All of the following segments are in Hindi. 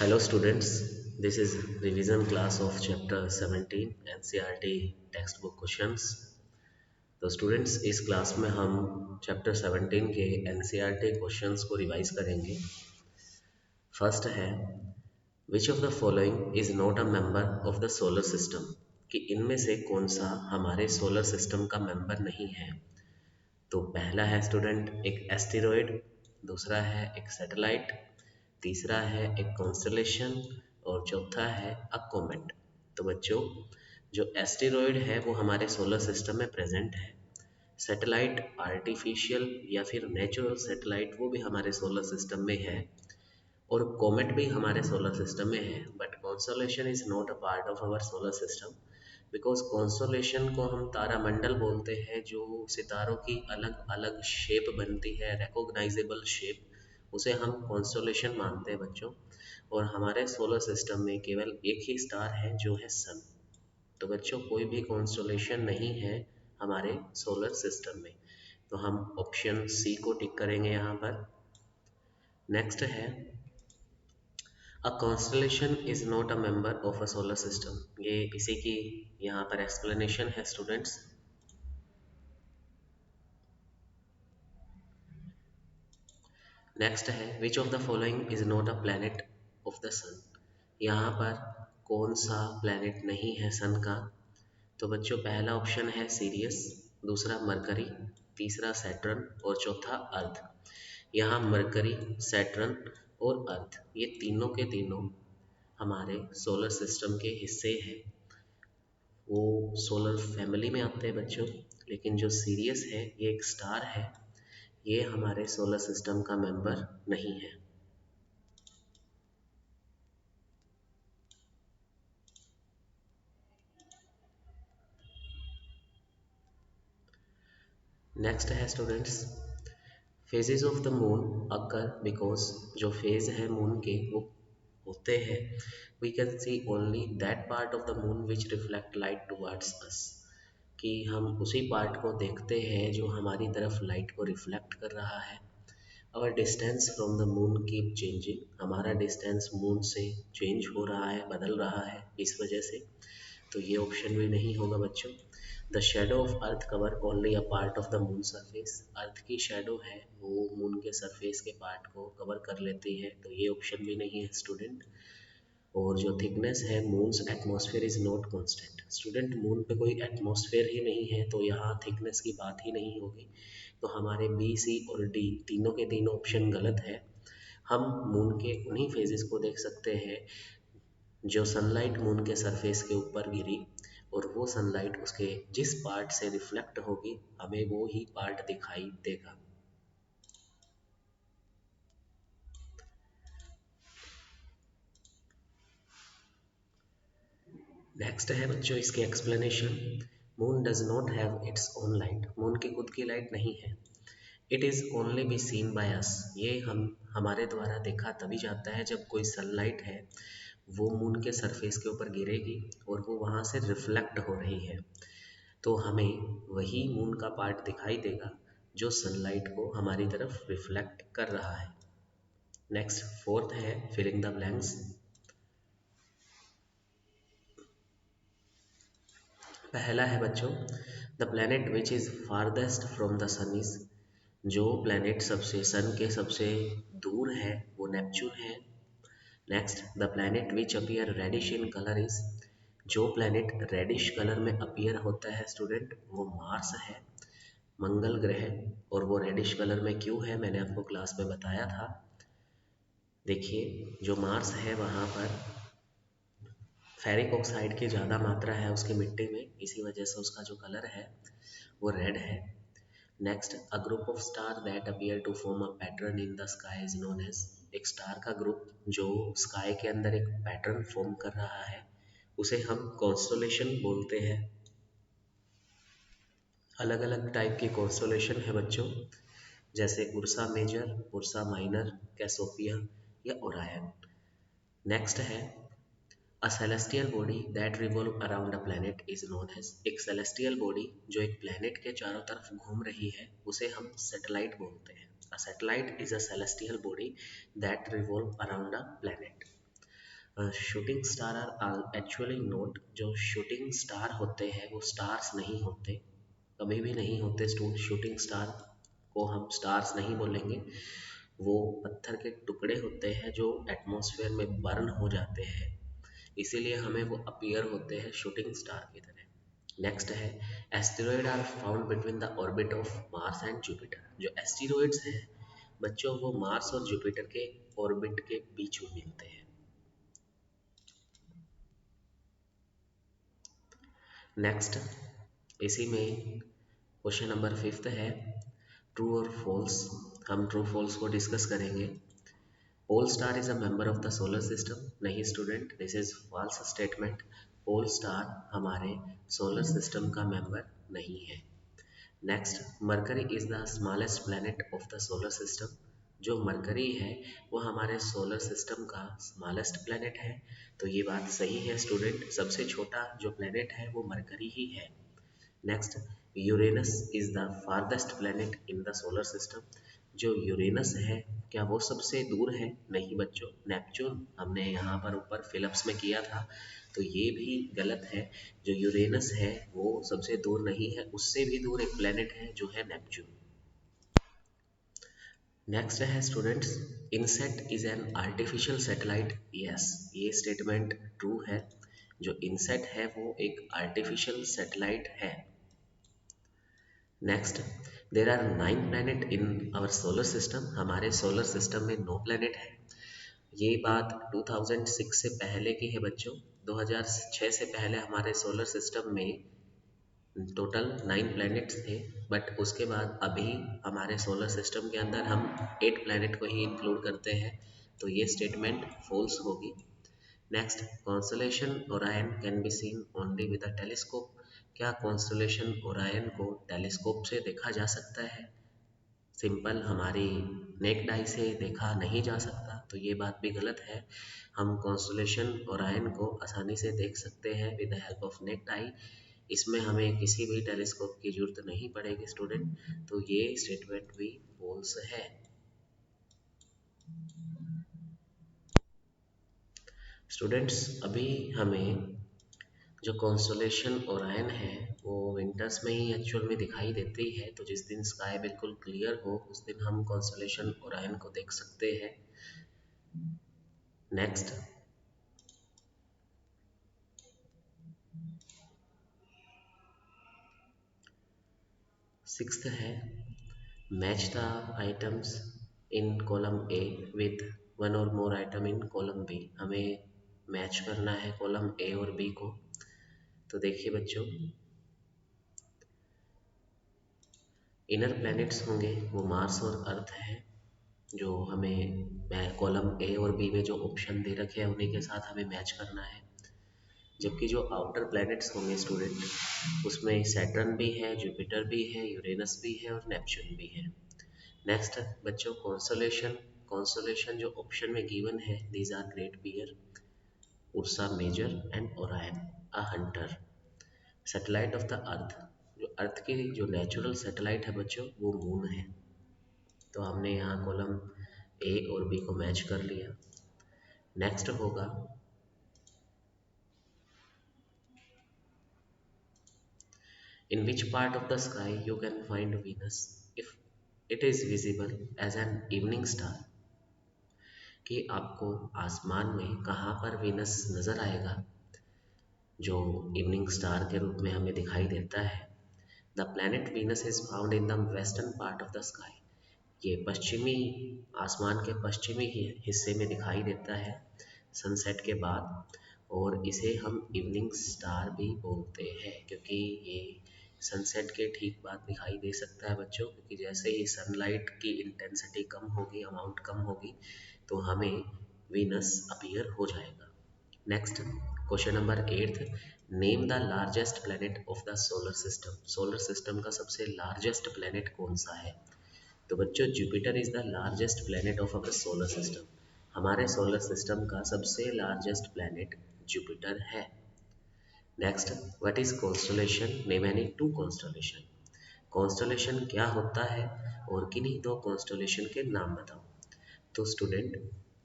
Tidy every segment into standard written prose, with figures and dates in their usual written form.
Hello students, this is revision class of chapter 17 NCERT textbook questions। तो स्टूडेंट्स इस क्लास में हम चैप्टर 17 के NCERT क्वेश्चंस को रिवाइज करेंगे। फर्स्ट है which of the following is not a member of the solar system, कि इनमें से कौन सा हमारे सोलर सिस्टम का मेंबर नहीं है। तो पहला है स्टूडेंट एक एस्टेरॉयड, दूसरा है एक सैटेलाइट, तीसरा है एक कॉन्स्टलेशन और चौथा है अ कॉमेट। तो बच्चों जो एस्टेरॉयड है वो हमारे सोलर सिस्टम में प्रेजेंट है, सैटेलाइट आर्टिफिशियल या फिर नेचुरल सैटेलाइट वो भी हमारे सोलर सिस्टम में है और कॉमेट भी हमारे सोलर सिस्टम में है। But constellation is not a part of our solar system because constellation को हम तारामंडल बोलते हैं, जो सितारों की अलग अलग शेप बनती है, रिकॉग्नाइजेबल शेप, उसे हम कॉन्स्टलेशन मानते हैं बच्चों। और हमारे सोलर सिस्टम में केवल एक ही स्टार है जो है सन। तो बच्चों कोई भी कॉन्स्टलेशन नहीं है हमारे सोलर सिस्टम में, तो हम ऑप्शन सी को टिक करेंगे यहाँ पर। नेक्स्ट है अ constellation is not a member of a solar system, ये इसी की यहाँ पर एक्सप्लेनेशन है स्टूडेंट्स। नेक्स्ट है which of the following is not a planet of the sun, यहाँ पर कौन सा प्लैनेट नहीं है सन का। तो बच्चों पहला ऑप्शन है सीरियस, दूसरा मरकरी, तीसरा सैटर्न और चौथा अर्थ। यहाँ मरकरी, सैटर्न और अर्थ ये तीनों के तीनों हमारे सोलर सिस्टम के हिस्से हैं, वो सोलर फैमिली में आते हैं बच्चों। लेकिन जो सीरियस है ये एक स्टार है, ये हमारे सोलर सिस्टम का मेंबर नहीं है। नेक्स्ट है students phases of the moon occur because, जो फेज है मून के वो होते हैं we can see only that part of the moon which reflect light towards us, कि हम उसी पार्ट को देखते हैं जो हमारी तरफ लाइट को रिफ्लेक्ट कर रहा है। Our distance from the moon keep changing, हमारा डिस्टेंस मून से चेंज हो रहा है, बदल रहा है इस वजह से। तो ये ऑप्शन भी नहीं होगा बच्चों। The shadow of earth cover only a part of the moon surface, earth की शेडो है वो मून के सरफेस के पार्ट को कवर कर लेती है, तो ये ऑप्शन भी नहीं है स्टूडेंट। और जो थिकनेस है moons atmosphere is not constant, student moon पे कोई एटमॉस्फेयर ही नहीं है तो यहाँ थिकनेस की बात ही नहीं होगी। तो हमारे बी सी और डी तीनों के तीनों ऑप्शन गलत है। हम मून के उन्हीं फेजेस को देख सकते हैं जो सनलाइट मून के सरफेस के ऊपर गिरी और वो सनलाइट उसके जिस पार्ट से रिफ्लेक्ट होगी हमें वो ही पार्ट दिखाई देगा। नेक्स्ट है बच्चों इसके explanation. Moon does not have its own light, moon की खुद की लाइट नहीं है। It is only be seen by us, ये हम हमारे द्वारा देखा तभी जाता है जब कोई सनलाइट है वो मून के सरफेस के ऊपर गिरेगी और वो वहाँ से रिफ्लेक्ट हो रही है, तो हमें वही मून का पार्ट दिखाई देगा जो सनलाइट को हमारी तरफ रिफ्लेक्ट कर रहा है। नेक्स्ट फोर्थ है फिलिंग द ब्लैंक्स। पहला है बच्चों the planet which is farthest from the sun is, जो प्लैनेट सबसे सन के सबसे दूर है वो नेपच्यून है। Next the planet which appear reddish in colour is, जो प्लैनेट रेडिश कलर में अपीयर होता है स्टूडेंट वो मार्स है, मंगल ग्रह। और वो रेडिश कलर में क्यों है मैंने आपको क्लास में बताया था। देखिए जो मार्स है वहाँ पर फेरिक ऑक्साइड की ज़्यादा मात्रा है उसकी मिट्टी में, इसी वजह से उसका जो कलर है वो रेड है। Next a group of star that appear to form a pattern in the sky is known as, एक स्टार का ग्रुप जो स्काई के अंदर एक पैटर्न फॉर्म कर रहा है उसे हम कॉन्स्टलेशन बोलते हैं। अलग अलग टाइप की कॉन्स्टलेशन है बच्चों, जैसे Ursa Major, Ursa Minor, Cassiopeia या ओरायन। नेक्स्ट है a celestial body that revolve around a planet is known as, एक सेलेस्टियल बॉडी जो एक प्लैनेट के चारों तरफ घूम रही है उसे हम सैटेलाइट बोलते हैं। A satellite is a celestial body that revolve around a planet. Shooting star are actually not, जो शूटिंग स्टार होते हैं वो स्टार्स नहीं होते, कभी भी नहीं होते। शूटिंग स्टार को हम स्टार्स नहीं बोलेंगे, वो पत्थर के टुकड़े होते हैं जो एटमॉस्फेयर में बर्न हो जाते हैं, इसीलिए हमें वो अपीयर होते हैं शूटिंग स्टार की तरह। नेक्स्ट है asteroid are found between the orbit of Mars and Jupiter. जो एस्टेरॉयड्स हैं बच्चों, वो मार्स और जुपिटर के ऑर्बिट के बीच में मिलते हैं। नेक्स्ट इसी में क्वेश्चन नंबर 5 है ट्रू और फॉल्स। हम ट्रू फॉल्स को डिस्कस करेंगे। Pole star is a member of the solar system. नहीं student, this is false statement. Pole star हमारे सोलर सिस्टम का मेंबर नहीं है। Next, Mercury is the smallest planet of the solar system. जो मरकरी है वो हमारे सोलर सिस्टम का स्मॉलेस्ट प्लैनेट है, तो ये बात सही है स्टूडेंट, सबसे छोटा जो प्लैनेट है वो मरकरी ही है। Next, Uranus is the farthest planet in the solar system. जो यूरेनस है क्या वो सबसे दूर है? नहीं बच्चों, नेपच्यून हमने यहाँ पर ऊपर फिलिप्स में किया था, तो ये भी गलत है। जो यूरेनस है वो सबसे दूर नहीं है, उससे भी दूर एक प्लैनेट है जो है नेपच्यून। नेक्स्ट है students, INSAT is an artificial satellite. Yes, ये स्टेटमेंट ट्रू है। जो इनसेट है वो एक आर्टिफिशियल सैटेलाइट है। Next, there are 9 planet in our solar system. हमारे सोलर सिस्टम में 9 प्लैनेट है। ये बात 2006 से पहले की है बच्चों। 2006 से पहले हमारे सोलर सिस्टम में टोटल 9 प्लैनेट्स थे, बट उसके बाद अभी हमारे सोलर सिस्टम के अंदर हम 8 प्लैनेट को ही इंक्लूड करते हैं, तो ये स्टेटमेंट फॉल्स होगी। Next, constellation Orion can be seen only with a telescope. क्या कॉन्स्टलेशन ओरायन को टेलीस्कोप से देखा जा सकता है? सिंपल हमारी नेक्ड आई से देखा नहीं जा सकता, तो ये बात भी गलत है। हम कॉन्स्टलेशन ओरायन को आसानी से देख सकते हैं with the help of necked आई। इसमें हमें किसी भी टेलीस्कोप की जरूरत नहीं पड़ेगी स्टूडेंट, तो ये स्टेटमेंट भी फॉल्स है। स्टूडेंट्स, अभी हमें जो कॉन्स्टलेशन ओरायन है वो विंटर्स में ही एक्चुअल में दिखाई देती है, तो जिस दिन स्काई बिल्कुल क्लियर हो उस दिन हम कॉन्स्टलेशन ओरायन को देख सकते हैं। नेक्स्ट, सिक्स्थ है match the items in column A with one और मोर आइटम इन कॉलम बी। हमें मैच करना है कॉलम ए और बी को। तो देखिए बच्चों, इनर प्लैनेट्स होंगे वो मार्स और अर्थ है, जो हमें कॉलम ए और बी में जो ऑप्शन दे रखे हैं उन्हीं के साथ हमें मैच करना है। जबकि जो आउटर प्लैनेट्स होंगे स्टूडेंट, उसमें सैटर्न भी है, जुपिटर भी है, यूरेनस भी है और नेपच्यून भी है। नेक्स्ट बच्चों, कॉन्सोलेशन। कॉन्सोलेशन जो ऑप्शन में गिवन है, these are great bear, Ursa Major and Orion a hunter. Satellite of the earth, जो अर्थ की जो नेचुरल सैटेलाइट है बच्चों वो मून है, तो हमने यहाँ कॉलम ए और बी को मैच कर लिया। नेक्स्ट होगा in which part of the sky you can find Venus if it is visible as an evening star. कि आपको आसमान में कहाँ पर वीनस नज़र आएगा जो इवनिंग स्टार के रूप में हमें दिखाई देता है। The planet Venus is found in the western part of the sky. ये पश्चिमी, आसमान के पश्चिमी हिस्से में दिखाई देता है सनसेट के बाद, और इसे हम इवनिंग स्टार भी बोलते हैं क्योंकि ये सनसेट के ठीक बाद दिखाई दे सकता है बच्चों, क्योंकि जैसे ही सनलाइट की इंटेंसिटी कम होगी, अमाउंट कम होगी, तो हमें वीनस अपीयर हो जाएगा। Next question number 8, name the largest planet of the solar system. Solar system का सबसे लार्जेस्ट प्लैनेट कौन सा है? तो बच्चों, Jupiter is the largest planet of our solar system. हमारे सोलर सिस्टम का सबसे लार्जेस्ट प्लैनेट जुपिटर है। Next, what is constellation? Name any two constellation. Constellation क्या होता है और किन्हीं दो कॉन्स्टलेशन के नाम बताओ। तो स्टूडेंट,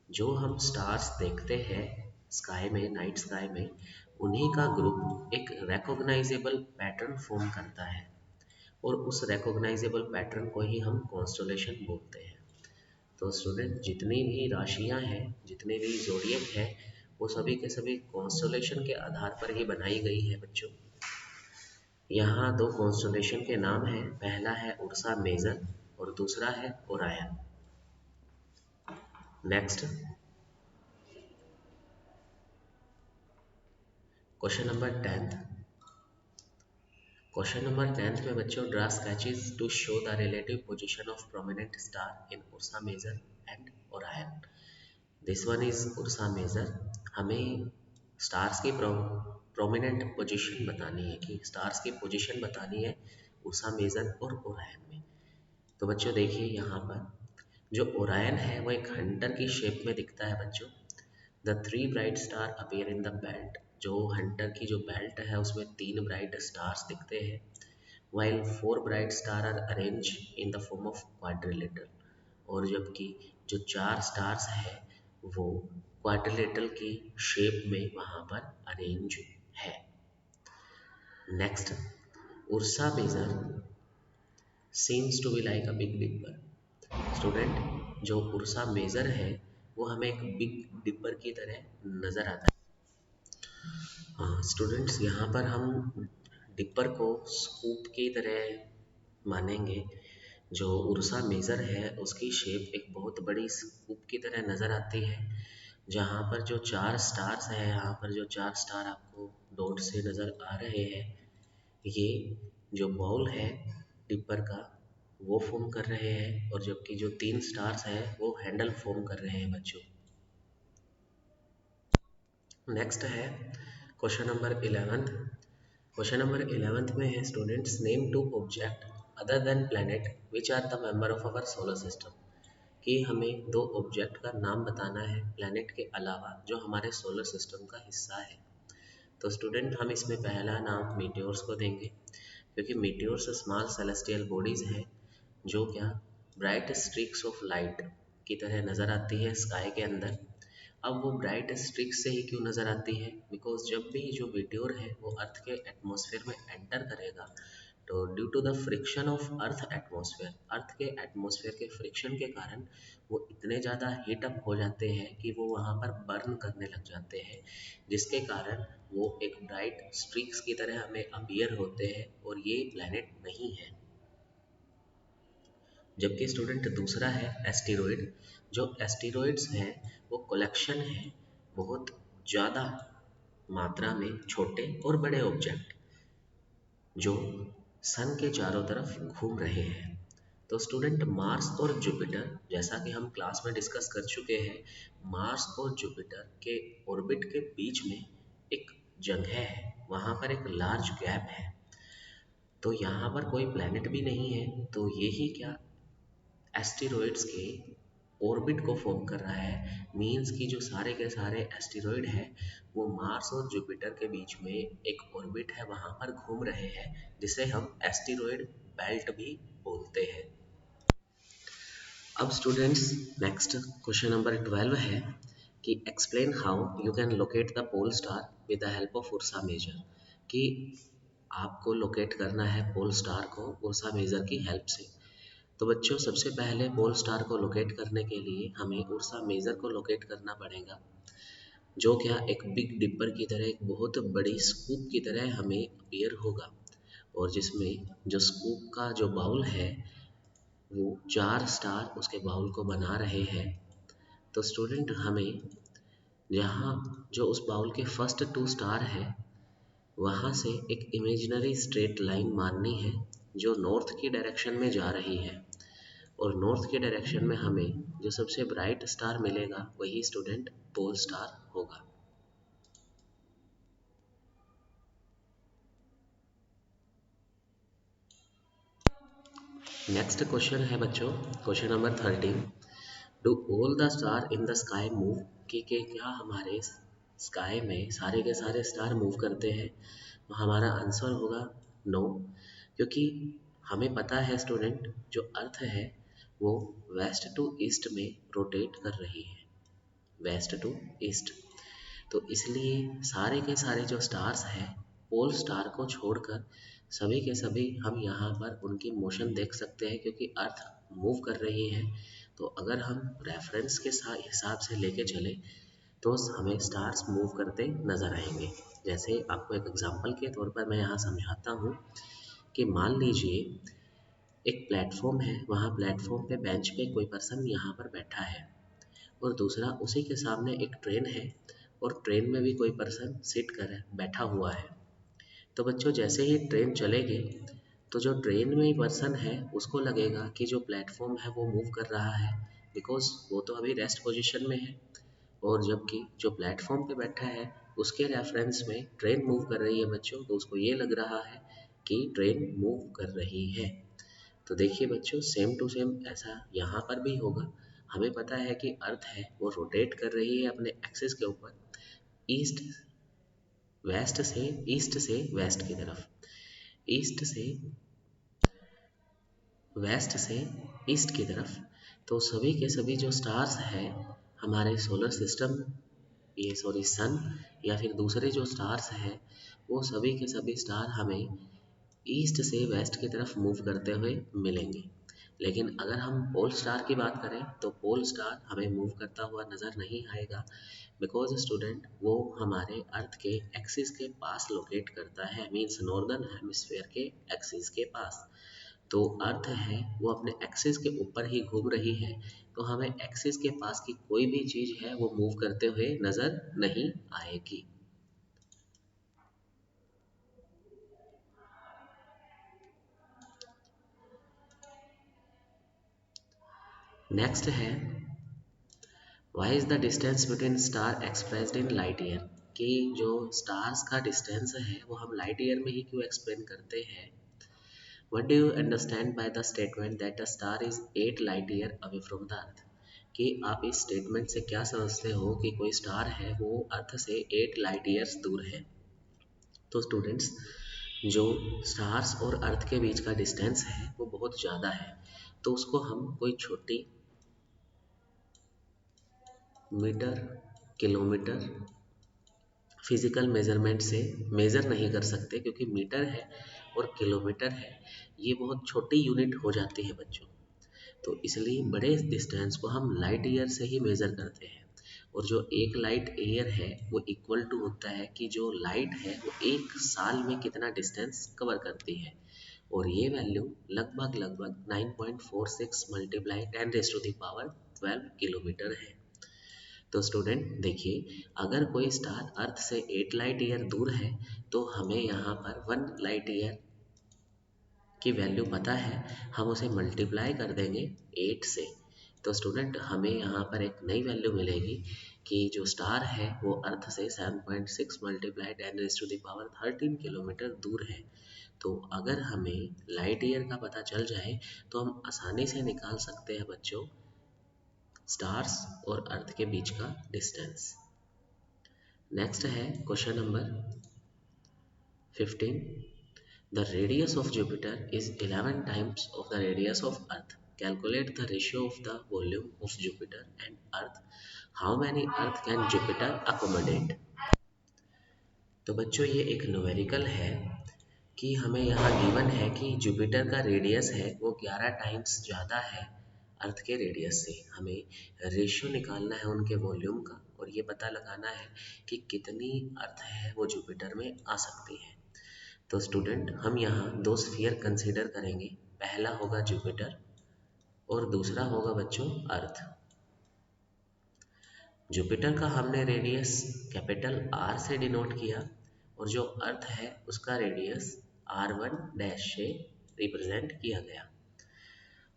जो हम स्टार्स देखते हैं स्काई में, नाइट स्काई में, उन्हीं का ग्रुप एक रिकॉग्नाइजेबल पैटर्न फॉर्म करता है और उस रिकॉग्नाइजेबल पैटर्न को ही हम कॉन्स्टलेशन बोलते हैं। तो स्टूडेंट, जितनी भी राशियां हैं, जितने भी ज़ोडिएक है, वो सभी के सभी कॉन्स्टलेशन के आधार पर ही बनाई गई है बच्चों। यहाँ दो कॉन्स्टलेशन के नाम हैं, पहला है उर्सा मेजर और दूसरा है Orion. Next, question number 10। Question number 10 में बच्चों, draw sketches to show the relative position of prominent star in Ursa Major and Orion. This one is Ursa Major. हमें स्टार्स की प्रोमिनेंट पोजीशन बतानी है, कि स्टार्स की पोजीशन बतानी है उर्सा मेजर और ओरायन में। तो बच्चों देखिए, यहाँ पर जो ओरायन है वो एक हंटर की शेप में दिखता है बच्चों। The three bright star appear in the belt. जो हंटर की जो बेल्ट है उसमें तीन ब्राइट स्टार्स दिखते हैं, while four bright stars are arranged in the form of quadrilateral। और जबकि जो चार स्टार्स है वो क्वाड्रिलेटरल की शेप में वहाँ पर अरेंज है। Next, Ursa Major seems to be like a big dipper। Student, जो उर्सा मेजर है वो हमें एक बिग डिपर की तरह नज़र आता है। स्टूडेंट्स, यहाँ पर हम डिपर को स्कूप की तरह मानेंगे। जो उर्सा मेजर है उसकी शेप एक बहुत बड़ी स्कूप की तरह नज़र आती है, जहाँ पर जो चार स्टार्स हैं, यहाँ पर जो चार स्टार आपको डॉट से नज़र आ रहे हैं, ये जो बॉल है डिपर का वो फॉर्म कर रहे हैं, और जबकि जो तीन स्टार्स हैं वो हैंडल फॉर्म कर रहे हैं बच्चों। नेक्स्ट है क्वेश्चन नंबर 11। क्वेश्चन नंबर 11 में है, students name two object other than planet which are the member of our solar system. कि हमें दो ऑब्जेक्ट का नाम बताना है प्लैनेट के अलावा जो हमारे सोलर सिस्टम का हिस्सा है। तो स्टूडेंट, हम इसमें पहला नाम मीटियोर्स को देंगे, क्योंकि मीटियोर्स स्मॉल सेलेस्टियल बॉडीज हैं जो क्या ब्राइट स्ट्रिक्स ऑफ लाइट की तरह नज़र आती है स्काई के अंदर। अब वो ब्राइट स्ट्रिक्स से ही क्यों नज़र आती है? बिकॉज जब भी जो मीटियोर है वो अर्थ के एटमॉस्फेयर में एंटर करेगा, तो due to the friction of earth atmosphere, earth के एटमॉस्फेयर के फ्रिक्शन के कारण वो इतने ज़्यादा हीट अप हो जाते हैं कि वो वहाँ पर बर्न करने लग जाते हैं, जिसके कारण वो एक ब्राइट स्ट्रिक्स की तरह हमें अपीयर होते हैं, और ये प्लैनेट नहीं है। जबकि स्टूडेंट दूसरा है एस्टेरॉयड। जो एस्टेरॉयड्स हैं वो कलेक्शन है बहुत ज़्यादा मात्रा में छोटे और बड़े ऑब्जेक्ट जो सन के चारों तरफ घूम रहे हैं। तो स्टूडेंट, मार्स और जुपिटर, जैसा कि हम क्लास में डिस्कस कर चुके हैं, मार्स और जुपिटर के ऑर्बिट के बीच में एक जगह है, वहाँ पर एक लार्ज गैप है। तो यहाँ पर कोई प्लैनेट भी नहीं है, तो ये ही क्या एस्टेरॉयड्स के ऑर्बिट को फॉर्म कर रहा है। मीन्स कि जो सारे के सारे एस्टेरॉयड हैं वो मार्स और जुपिटर के बीच में एक ऑर्बिट है, वहाँ पर घूम रहे हैं, जिसे हम एस्टेरॉयड बेल्ट भी बोलते हैं। अब स्टूडेंट्स, नेक्स्ट क्वेश्चन नंबर 12 है कि explain how you can locate the pole star with the help of Ursa Major. कि आपको लोकेट करना है पोल स्टार को उर्सा मेजर की हेल्प से। तो बच्चों, सबसे पहले पोल स्टार को लोकेट करने के लिए हमें उर्सा मेजर को लोकेट करना पड़ेगा, जो क्या एक बिग डिपर की तरह, एक बहुत बड़ी स्कूप की तरह हमें अपीयर होगा, और जिसमें जो स्कूप का जो बाउल है वो चार स्टार उसके बाउल को बना रहे हैं। तो स्टूडेंट, हमें जहाँ जो उस बाउल के फर्स्ट टू स्टार है वहाँ से एक इमेजिनरी स्ट्रेट लाइन माननी है जो नॉर्थ की डायरेक्शन में जा रही है, और नॉर्थ के डायरेक्शन में हमें जो सबसे ब्राइट स्टार मिलेगा वही स्टूडेंट पोल स्टार होगा। नेक्स्ट क्वेश्चन है बच्चों, question number 13। Do all the star in the sky move. कि क्या हमारे स्काई में सारे के सारे स्टार मूव करते हैं? तो हमारा आंसर होगा नो, क्योंकि हमें पता है स्टूडेंट, जो अर्थ है वो वेस्ट टू ईस्ट में रोटेट कर रही है, वेस्ट टू ईस्ट। तो इसलिए सारे के सारे जो स्टार्स हैं, पोल स्टार को छोड़कर सभी के सभी हम यहाँ पर उनकी मोशन देख सकते हैं, क्योंकि अर्थ मूव कर रही है। तो अगर हम रेफरेंस के साथ हिसाब से लेके चले तो हमें स्टार्स मूव करते नज़र आएंगे। जैसे आपको एक एग्जांपल के तौर पर मैं यहाँ समझाता हूँ कि मान लीजिए एक प्लेटफॉर्म है, वहाँ प्लेटफॉर्म पे बेंच पे कोई पर्सन यहाँ पर बैठा है, और दूसरा उसी के सामने एक ट्रेन है और ट्रेन में भी कोई पर्सन सिट कर बैठा हुआ है। तो बच्चों जैसे ही ट्रेन चलेगी तो जो ट्रेन में पर्सन है उसको लगेगा कि जो प्लेटफॉर्म है वो मूव कर रहा है, बिकॉज वो तो अभी रेस्ट पोजीशन में है। और जबकि जो प्लेटफॉर्म पे बैठा है उसके रेफरेंस में ट्रेन मूव कर रही है बच्चों, तो उसको ये लग रहा है कि ट्रेन मूव कर रही है। तो देखिए बच्चों, सेम टू सेम ऐसा यहाँ पर भी होगा। हमें पता है कि अर्थ है वो रोटेट कर रही है अपने एक्सिस के ऊपर, ईस्ट ईस्ट से वेस्ट की तरफ, ईस्ट से वेस्ट से ईस्ट की तरफ। तो सभी के सभी जो स्टार्स हैं हमारे सोलर सिस्टम, ये सॉरी सन, या फिर दूसरे जो स्टार्स हैं, वो सभी के सभी स्टार हमें ईस्ट से वेस्ट की तरफ मूव करते हुए मिलेंगे। लेकिन अगर हम पोल स्टार की बात करें तो पोल स्टार हमें मूव करता हुआ नज़र नहीं आएगा, बिकॉज स्टूडेंट वो हमारे अर्थ के एक्सिस के पास लोकेट करता है, मीन्स नॉर्दर्न हेमिस्फेयर के एक्सिस के पास। तो अर्थ है वो अपने एक्सिस के ऊपर ही घूम रही है, तो हमें एक्सिस के पास की कोई भी चीज़ है वो मूव करते हुए नज़र नहीं आएगी। नेक्स्ट है, why is the distance between star expressed in light year, कि जो स्टार्स का डिस्टेंस है वो हम लाइट ईयर में ही क्यों एक्सप्लेन करते हैं। What do you understand by the statement that a star is 8 light year away from the earth, कि आप इस स्टेटमेंट से क्या समझते हो कि कोई स्टार है वो अर्थ से 8 लाइट ईयर्स दूर है। तो स्टूडेंट्स, जो स्टार्स और अर्थ के बीच का डिस्टेंस है वो बहुत ज़्यादा है, तो उसको हम कोई छोटी मीटर, किलोमीटर फिजिकल मेजरमेंट से मेज़र नहीं कर सकते, क्योंकि मीटर है और किलोमीटर है, ये बहुत छोटी यूनिट हो जाती है बच्चों। तो इसलिए बड़े डिस्टेंस को हम लाइट ईयर से ही मेज़र करते हैं। और जो एक लाइट ईयर है वो इक्वल टू होता है कि जो लाइट है वो एक साल में कितना डिस्टेंस कवर करती है, और ये वैल्यू लगभग लगभग 9.46 मल्टीप्लाई 10⁻12 किलोमीटर है। तो स्टूडेंट देखिए, अगर कोई स्टार अर्थ से 8 लाइट ईयर दूर है तो हमें यहाँ पर 1 लाइट ईयर की वैल्यू पता है, हम उसे मल्टीप्लाई कर देंगे 8 से। तो स्टूडेंट हमें यहाँ पर एक नई वैल्यू मिलेगी कि जो स्टार है वो अर्थ से 7.6 मल्टीप्लाई 10⁻13 किलोमीटर दूर है। तो अगर हमें लाइट ईयर का पता चल जाए तो हम आसानी से निकाल सकते हैं बच्चों स्टार्स और अर्थ के बीच का डिस्टेंस। नेक्स्ट है question number 15। The radius of Jupiter is 11 times of the radius of Earth. Calculate the ratio of the volume of Jupiter and Earth. How many Earth can Jupiter accommodate? तो बच्चों ये एक न्यूमेरिकल है कि हमें यहाँ गिवन है कि जुपिटर का रेडियस है वो 11 टाइम्स ज़्यादा है अर्थ के रेडियस से। हमें रेशियो निकालना है उनके वॉल्यूम का, और ये पता लगाना है कि कितनी अर्थ है वो जुपिटर में आ सकती है। तो स्टूडेंट हम यहाँ दो स्फीयर कंसीडर करेंगे, पहला होगा जुपिटर और दूसरा होगा बच्चों अर्थ। जुपिटर का हमने रेडियस कैपिटल आर से डिनोट किया, और जो अर्थ है उसका रेडियस R1 डैश से रिप्रेजेंट किया गया।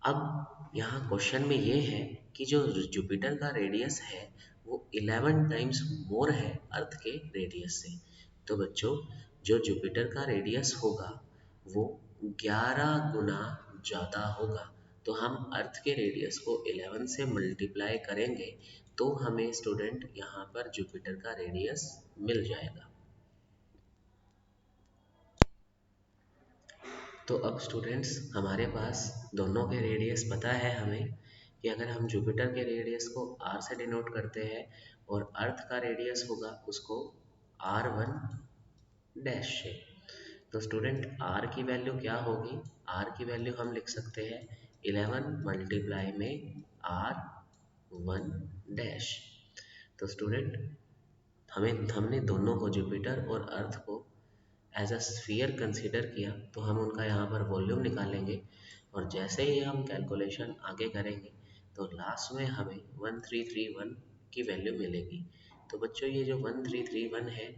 अब यहाँ क्वेश्चन में ये है कि जो जुपिटर का रेडियस है वो 11 टाइम्स मोर है अर्थ के रेडियस से। तो बच्चों जो जुपिटर का रेडियस होगा वो 11 गुना ज़्यादा होगा। तो हम अर्थ के रेडियस को 11 से मल्टीप्लाई करेंगे तो हमें स्टूडेंट यहाँ पर जुपिटर का रेडियस मिल जाएगा। तो अब स्टूडेंट्स हमारे पास दोनों के रेडियस पता है हमें, कि अगर हम जुपिटर के रेडियस को r से डिनोट करते हैं और अर्थ का रेडियस होगा उसको R1 डैश से। तो स्टूडेंट R की वैल्यू क्या होगी? R की वैल्यू हम लिख सकते हैं 11 मल्टीप्लाई में R1 डैश। तो स्टूडेंट हमने दोनों को, जुपिटर और अर्थ को, एज अ स्फीयर कंसीडर किया, तो हम उनका यहाँ पर वॉल्यूम निकालेंगे और जैसे ही हम कैलकुलेशन आगे करेंगे तो लास्ट में हमें 1331 की वैल्यू मिलेगी। तो बच्चों ये जो 1331 है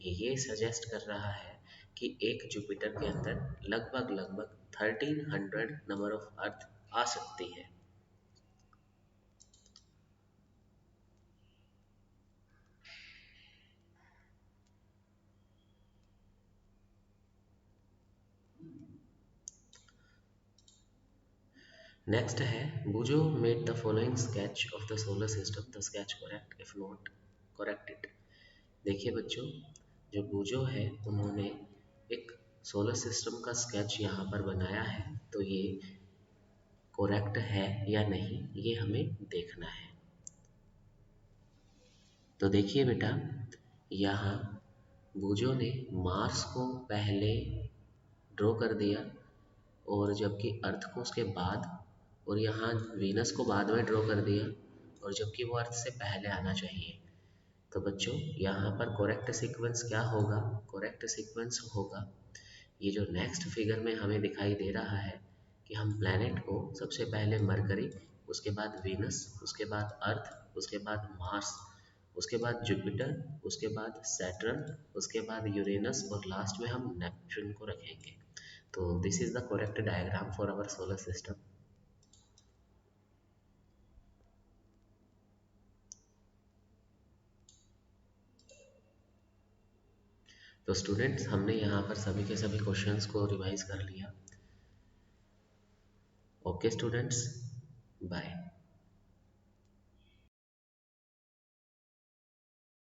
ये सजेस्ट कर रहा है कि एक जुपिटर के अंदर लगभग लगभग 1300 नंबर ऑफ अर्थ आ सकती है। नेक्स्ट है बुजो made the following sketch of the solar system, the sketch correct if not correct it. देखिए बच्चों, जो बुजो है उन्होंने एक सोलर सिस्टम का स्केच यहाँ पर बनाया है, तो ये करेक्ट है या नहीं ये हमें देखना है। तो देखिए बेटा, यहाँ बुजो ने मार्स को पहले ड्रॉ कर दिया और जबकि अर्थ को उसके बाद, और यहाँ वीनस को बाद में ड्रॉ कर दिया और जबकि वो अर्थ से पहले आना चाहिए। तो बच्चों यहाँ पर करेक्ट सीक्वेंस क्या होगा? करेक्ट सीक्वेंस होगा ये जो नेक्स्ट फिगर में हमें दिखाई दे रहा है कि हम प्लैनेट को सबसे पहले मरकरी, उसके बाद वीनस, उसके बाद अर्थ, उसके बाद मार्स, उसके बाद जुपिटर, उसके बाद सैटर्न, उसके बाद यूरेनस और लास्ट में हम नेपच्यून को रखेंगे। तो this is the correct diagram for our solar system. तो स्टूडेंट्स हमने यहाँ पर सभी के सभी क्वेश्चंस को रिवाइज कर लिया। Okay students, bye.